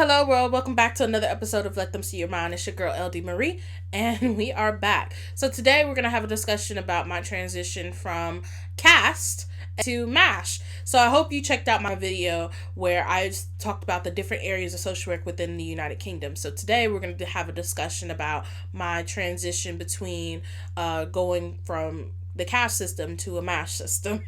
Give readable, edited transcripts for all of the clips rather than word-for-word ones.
Hello world, welcome back to another episode of Let Them See Your Mind. It's your girl LD Marie, and we are back. So today we're going to have a discussion about my transition from cast to MASH. So I hope you checked out my video where I talked about the different areas of social work within the United Kingdom. So today we're going to have a discussion about my transition between going from the cast system to a MASH system.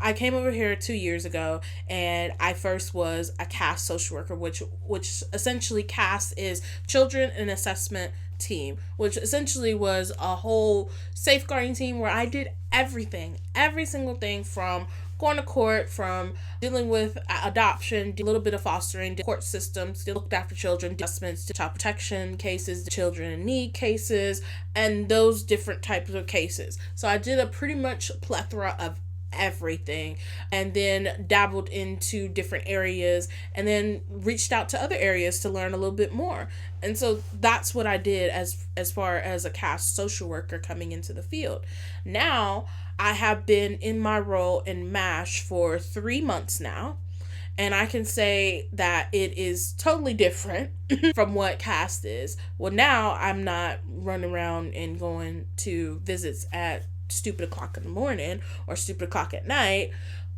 I came over here 2 years ago, and I first was a CAST social worker, which essentially CAST is Children and Assessment Team, which essentially was a whole safeguarding team where I did everything, every single thing from going to court, from dealing with adoption, a little bit of fostering, court systems, looked after children, adjustments to child protection cases, children in need cases, and those different types of cases. So I did a pretty much plethora of everything, and then dabbled into different areas, and then reached out to other areas to learn a little bit more. And so that's what I did as far as a CAST social worker coming into the field. Now I have been in my role in MASH for 3 months now, and I can say that it is totally different from what CAST is. Well, now I'm not running around and going to visits at stupid o'clock in the morning or stupid o'clock at night.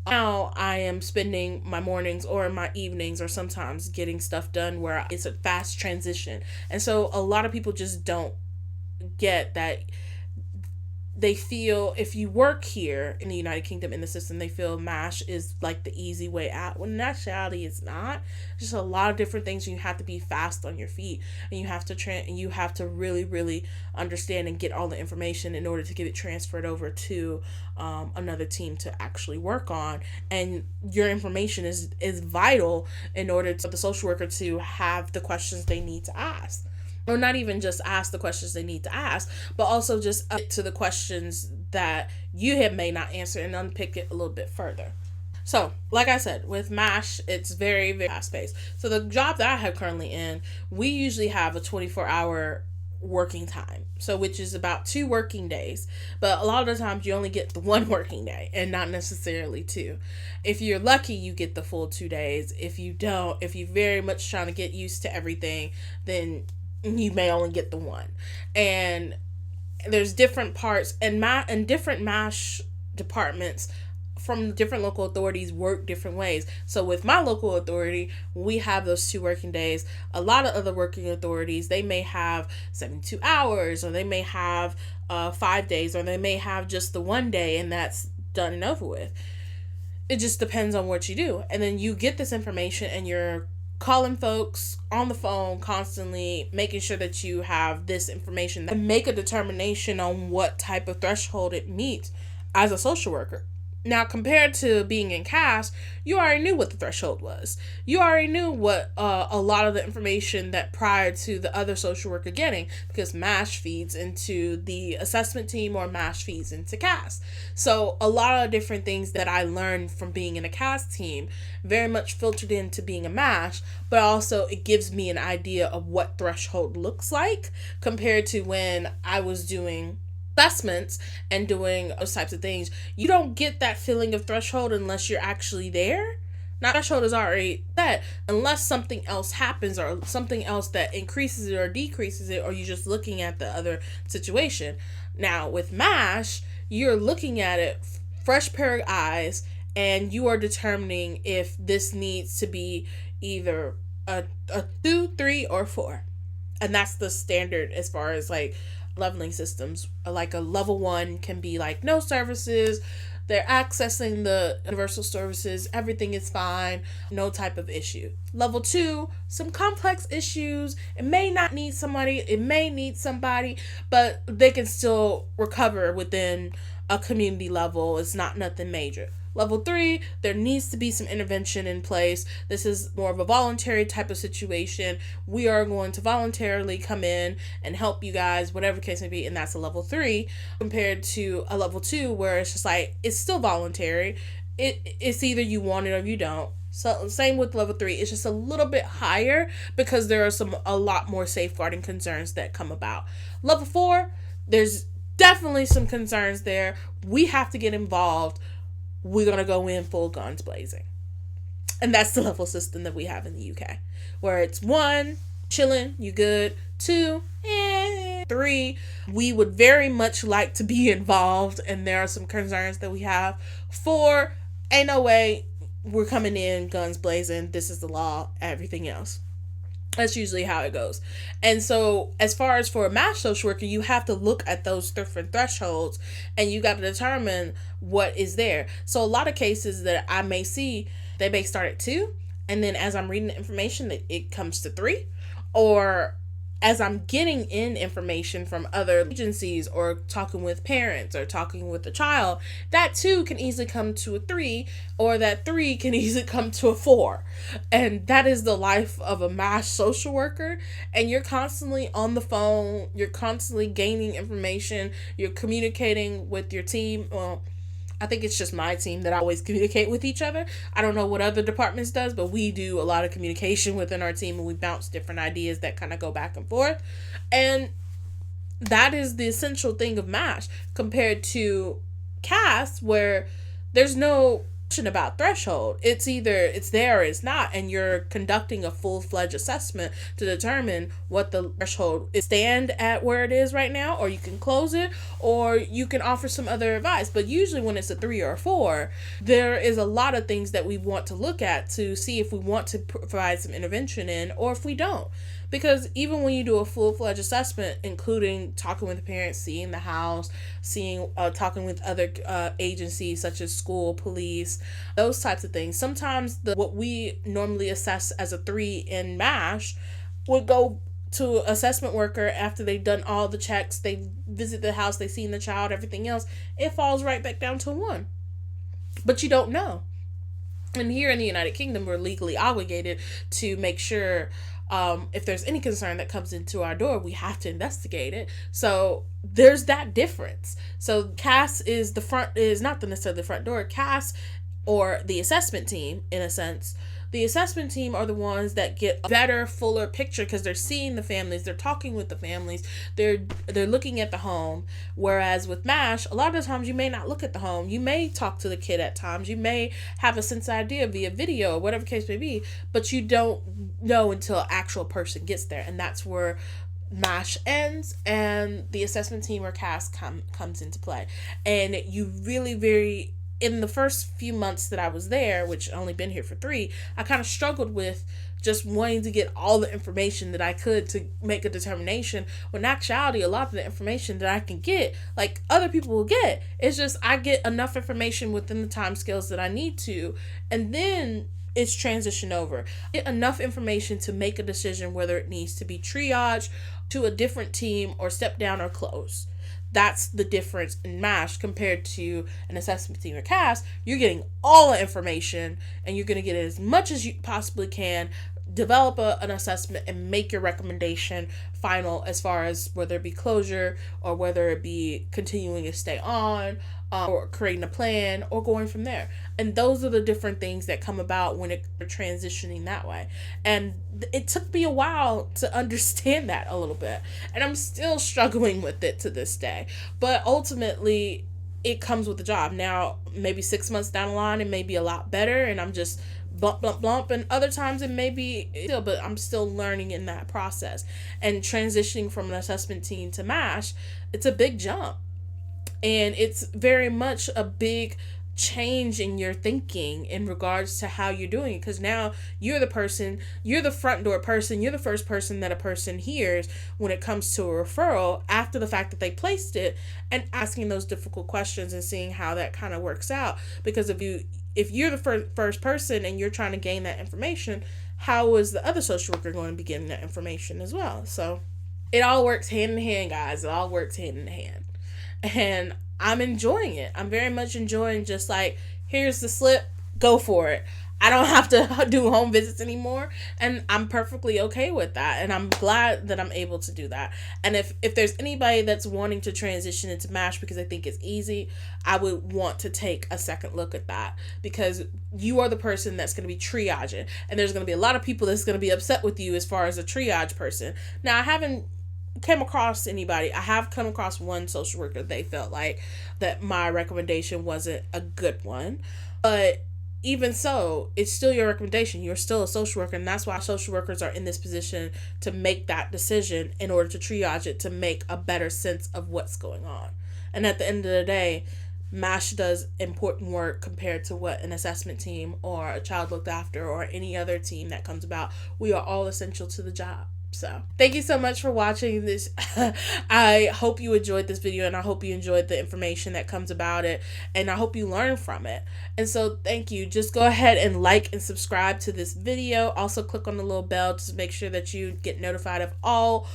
Now I am spending my mornings or my evenings or sometimes getting stuff done where it's a fast transition. And so a lot of people just don't get that. They feel if you work here in the United Kingdom in the system, they feel MASH is like the easy way out. When in actuality, it's not. Just a lot of different things. You have to be fast on your feet, and you have to really, really understand and get all the information in order to get it transferred over to another team to actually work on. And your information is vital in order for the social worker to have the questions they need to ask. Or not even just ask the questions they need to ask, but also just up to the questions that you may not answer and unpick it a little bit further. So, like I said, with MASH, it's very, very fast-paced. So the job that I have currently in, we usually have a 24-hour working time, so which is about 2 working days. But a lot of the times you only get the 1 working day and not necessarily 2. If you're lucky, you get the full 2 days. If you don't, if you're very much trying to get used to everything, then you may only get the 1. And there's different parts and different MASH departments from different local authorities work different ways. So with my local authority, we have those 2 working days. A lot of other working authorities, they may have 72 hours, or they may have 5 days, or they may have just the 1 day, and that's done and over with. It just depends on what you do. And then you get this information, and you're calling folks on the phone constantly, making sure that you have this information and make a determination on what type of threshold it meets as a social worker. Now, compared to being in CAST, you already knew what the threshold was. You already knew what a lot of the information that prior to the other social worker getting, because MASH feeds into the assessment team or MASH feeds into CAST. So a lot of different things that I learned from being in a CAST team very much filtered into being a MASH, but also it gives me an idea of what threshold looks like compared to when I was doing assessments and doing those types of things. You don't get that feeling of threshold unless you're actually there. Now, threshold is already set unless something else happens, or something else that increases it or decreases it, or you're just looking at the other situation. Now, with MASH, you're looking at it fresh pair of eyes, and you are determining if this needs to be either a 2, 3, or 4. And that's the standard as far as like leveling systems. Like a level 1 can be like no services, they're accessing the universal services, everything is fine, no type of issue. Level 2, some complex issues, it may need somebody, but they can still recover within a community level. It's not nothing major. Level 3, there needs to be some intervention in place. This is more of a voluntary type of situation. We are going to voluntarily come in and help you guys, whatever case may be, and that's a level 3 compared to a level 2 where it's just like, it's still voluntary. It's either you want it or you don't. So same with level 3. It's just a little bit higher because there are a lot more safeguarding concerns that come about. Level 4, there's definitely some concerns there. We have to get involved. We're going to go in full guns blazing. And that's the level system that we have in the UK, where it's 1, chilling, you good. 2, 3, we would very much like to be involved, and there are some concerns that we have. 4, ain't no way, we're coming in guns blazing, this is the law, everything else. That's usually how it goes. And so as far as for a MASH social worker, you have to look at those different thresholds and you got to determine what is there. So a lot of cases that I may see, they may start at 2, and then as I'm reading the information, it comes to 3, or as I'm getting in information from other agencies or talking with parents or talking with the child, that 2 can easily come to a 3, or that 3 can easily come to a 4. And that is the life of a MASH social worker. And you're constantly on the phone, you're constantly gaining information, you're communicating with your team. Well, I think it's just my team that I always communicate with each other. I don't know what other departments does, but we do a lot of communication within our team, and we bounce different ideas that kind of go back and forth. And that is the essential thing of MASH compared to CAS, where there's no question about threshold. It's either it's there or it's not, and you're conducting a full-fledged assessment to determine what the threshold is, stand at where it is right now, or you can close it, or you can offer some other advice. But usually when it's a 3 or a 4, there is a lot of things that we want to look at to see if we want to provide some intervention in, or if we don't. Because even when you do a full-fledged assessment, including talking with the parents, seeing the house, talking with other agencies such as school, police, those types of things, sometimes what we normally assess as a 3 in MASH would go to assessment worker after they've done all the checks, they visit the house, they've seen the child, everything else, it falls right back down to 1. But you don't know. And here in the United Kingdom, we're legally obligated to make sure if there's any concern that comes into our door, we have to investigate it. So there's that difference. So CAS is not necessarily the front door. CAS, or the assessment team, in a sense, the assessment team are the ones that get a better, fuller picture because they're seeing the families, they're talking with the families, they're looking at the home. Whereas with MASH, a lot of times you may not look at the home. You may talk to the kid at times. You may have a sense idea via video or whatever case may be, but you don't know until an actual person gets there. And that's where MASH ends and the assessment team or CAS comes into play. And you really, in the first few months that I was there, which I only been here for 3, I kind of struggled with just wanting to get all the information that I could to make a determination. When in actuality, a lot of the information that I can get, like other people will get, it's just I get enough information within the time scales that I need to, and then it's transition over. Get enough information to make a decision whether it needs to be triaged to a different team or step down or close. That's the difference in MASH compared to an assessment team or CAS. You're getting all the information and you're going to get as much as you possibly can, develop an assessment and make your recommendation final as far as whether it be closure or whether it be continuing to stay on or creating a plan or going from there. And those are the different things that come about when it's transitioning that way. And it took me a while to understand that a little bit. And I'm still struggling with it to this day. But ultimately, it comes with the job. Now, maybe 6 months down the line, it may be a lot better and I'm just bump. And other times it may be still, but I'm still learning in that process. And transitioning from an assessment team to MASH, it's a big jump. And it's very much a big change in your thinking in regards to how you're doing it, because now you're the front door person, you're the first person that a person hears when it comes to a referral after the fact that they placed it, and asking those difficult questions and seeing how that kind of works out. Because if you're the first person and you're trying to gain that information, how is the other social worker going to be getting that information as well? So it all works hand in hand, guys. It all works hand in hand. And I'm enjoying it. I'm very much enjoying just like here's the slip, go for it. I don't have to do home visits anymore, and I'm perfectly okay with that, and I'm glad that I'm able to do that. And if there's anybody that's wanting to transition into MASH because they think it's easy, I would want to take a second look at that, because you are the person that's going to be triaging, and there's going to be a lot of people that's going to be upset with you as far as a triage person. Now, I haven't came across anybody. I have come across one social worker. They felt like that my recommendation wasn't a good one, but even so, it's still your recommendation. You're still a social worker, and that's why social workers are in this position to make that decision in order to triage it, to make a better sense of what's going on. And at the end of the day, MASH does important work compared to what an assessment team or a child looked after or any other team that comes about. We are all essential to the job. So thank you so much for watching this. I hope you enjoyed this video, and I hope you enjoyed the information that comes about it, and I hope you learn from it. And so thank you. Just go ahead and like and subscribe to this video. Also click on the little bell to make sure that you get notified of all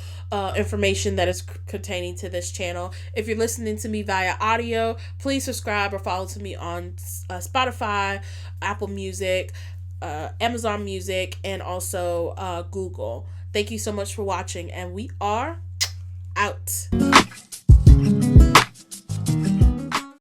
information that is containing to this channel. If you're listening to me via audio, please subscribe or follow to me on Spotify, Apple Music, Amazon Music, and also Google. Thank you so much for watching, and we are out.